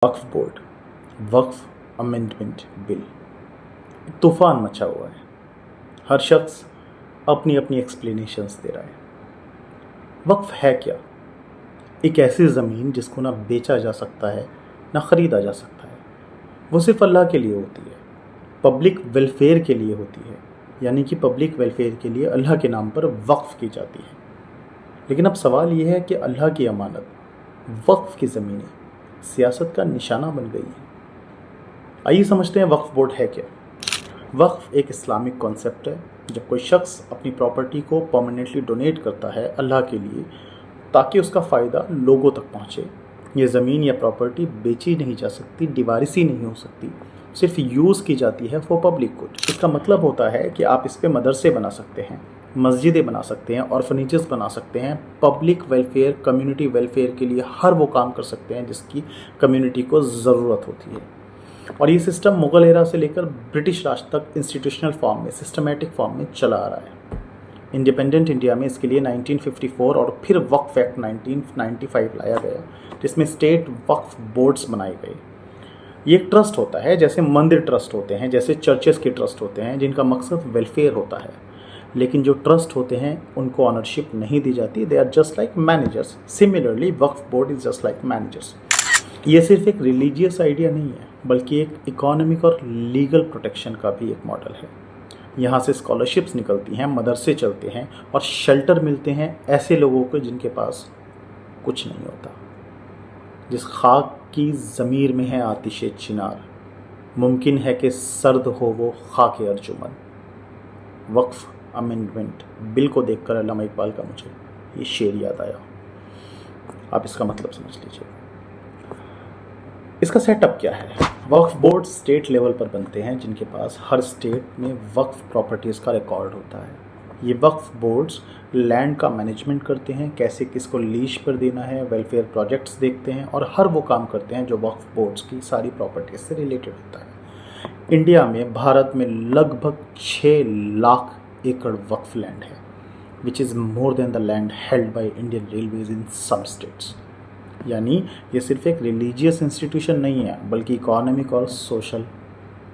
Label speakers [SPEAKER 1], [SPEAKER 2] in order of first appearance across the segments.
[SPEAKER 1] वक्फ board, वक्फ amendment bill, तूफान मचा हुआ है। हर शख्स अपनी अपनी एक्सप्लेनेशंस दे रहा है। वक्फ है क्या? एक ऐसी ज़मीन जिसको ना बेचा जा सकता है ना ख़रीदा जा सकता है। वो सिर्फ अल्लाह के लिए होती है, पब्लिक वेलफेयर के लिए होती है, यानी कि पब्लिक वेलफेयर के लिए अल्लाह के नाम पर वक्फ की जाती है। लेकिन अब सवाल ये है कि अल्लाह की अमानत, वक्फ की ज़मीनें सियासत का निशाना बन गई हैं। आइए समझते हैं वक्फ बोर्ड है क्या। वक्फ एक इस्लामिक कॉन्सेप्ट है। जब कोई शख्स अपनी प्रॉपर्टी को परमानेंटली डोनेट करता है अल्लाह के लिए, ताकि उसका फ़ायदा लोगों तक पहुँचे। ये ज़मीन या प्रॉपर्टी बेची नहीं जा सकती, डिवारिसी नहीं हो सकती, सिर्फ यूज़ की जाती है फॉर पब्लिक गुड। इसका मतलब होता है कि आप इस पे मदरसे बना सकते हैं, मस्जिदें बना सकते हैं, ऑर्फनेजेस बना सकते हैं। पब्लिक वेलफेयर, कम्युनिटी वेलफेयर के लिए हर वो काम कर सकते हैं जिसकी कम्युनिटी को ज़रूरत होती है। और ये सिस्टम मुग़ल एरा से लेकर ब्रिटिश राज तक इंस्टीट्यूशनल फॉर्म में, सिस्टमेटिक फॉर्म में चला आ रहा है। इंडिपेंडेंट इंडिया में इसके लिए 1954 और फिर वक्फ एक्ट 1995 लाया गया, जिसमें स्टेट वक्फ बोर्ड्स बनाए गए। ये एक ट्रस्ट होता है, जैसे मंदिर ट्रस्ट होते हैं, जैसे चर्चेस के ट्रस्ट होते हैं, जिनका मकसद वेलफेयर होता है। लेकिन जो ट्रस्ट होते हैं उनको ऑनरशिप नहीं दी जाती, they are just like managers. Similarly Waqf board is just like managers. ये सिर्फ एक रिलीजियस आइडिया नहीं है, बल्कि एक इकोनॉमिक और लीगल प्रोटेक्शन का भी एक मॉडल है। यहाँ से स्कॉलरशिप्स निकलती हैं, मदरसे चलते हैं और शेल्टर मिलते हैं ऐसे लोगों को जिनके पास कुछ नहीं होता। जिस खाक की ज़मीर में है आतिशे चिनार, मुमकिन है कि सर्द हो वो खाक अर्जुमन। वक्फ अमेंडमेंट बिल को देखकर अल्लामा इकबाल का मुझे ये शेर याद आया। आप इसका मतलब समझ लीजिए। इसका सेटअप क्या है? वक्फ बोर्ड स्टेट लेवल पर बनते हैं, जिनके पास हर स्टेट में वक्फ प्रॉपर्टीज़ का रिकॉर्ड होता है। ये वक्फ बोर्ड्स लैंड का मैनेजमेंट करते हैं, कैसे किसको लीज पर देना है, वेलफेयर प्रोजेक्ट्स देखते हैं और हर वो काम करते हैं जो वक्फ बोर्ड्स की सारी प्रॉपर्टीज़ से रिलेटेड होता है। इंडिया में, भारत में लगभग 6 लाख एकड़ वक्फ लैंड है, which is more than the land held by Indian Railways in some states. यानी ये सिर्फ एक रिलीजियस इंस्टीट्यूशन नहीं है, बल्कि इकोनॉमिक और सोशल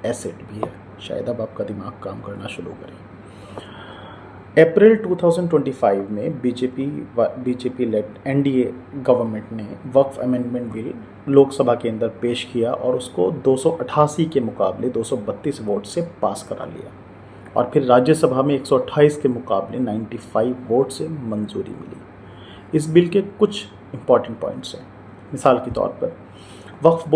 [SPEAKER 1] एसेट भी है। शायद अब आपका दिमाग काम करना शुरू करे। अप्रैल 2025 में बीजेपी लेड एनडीए गवर्नमेंट ने वक्फ अमेंडमेंट बिल लोकसभा के अंदर पेश किया और उसको 288 के मुकाबले 232 वोट से पास करा लिया। और फिर राज्यसभा में 128 के मुकाबले 95 वोट से मंजूरी मिली। इस बिल के कुछ इंपॉर्टेंट पॉइंट्स हैं। मिसाल के तौर पर वक्फ बोर्ड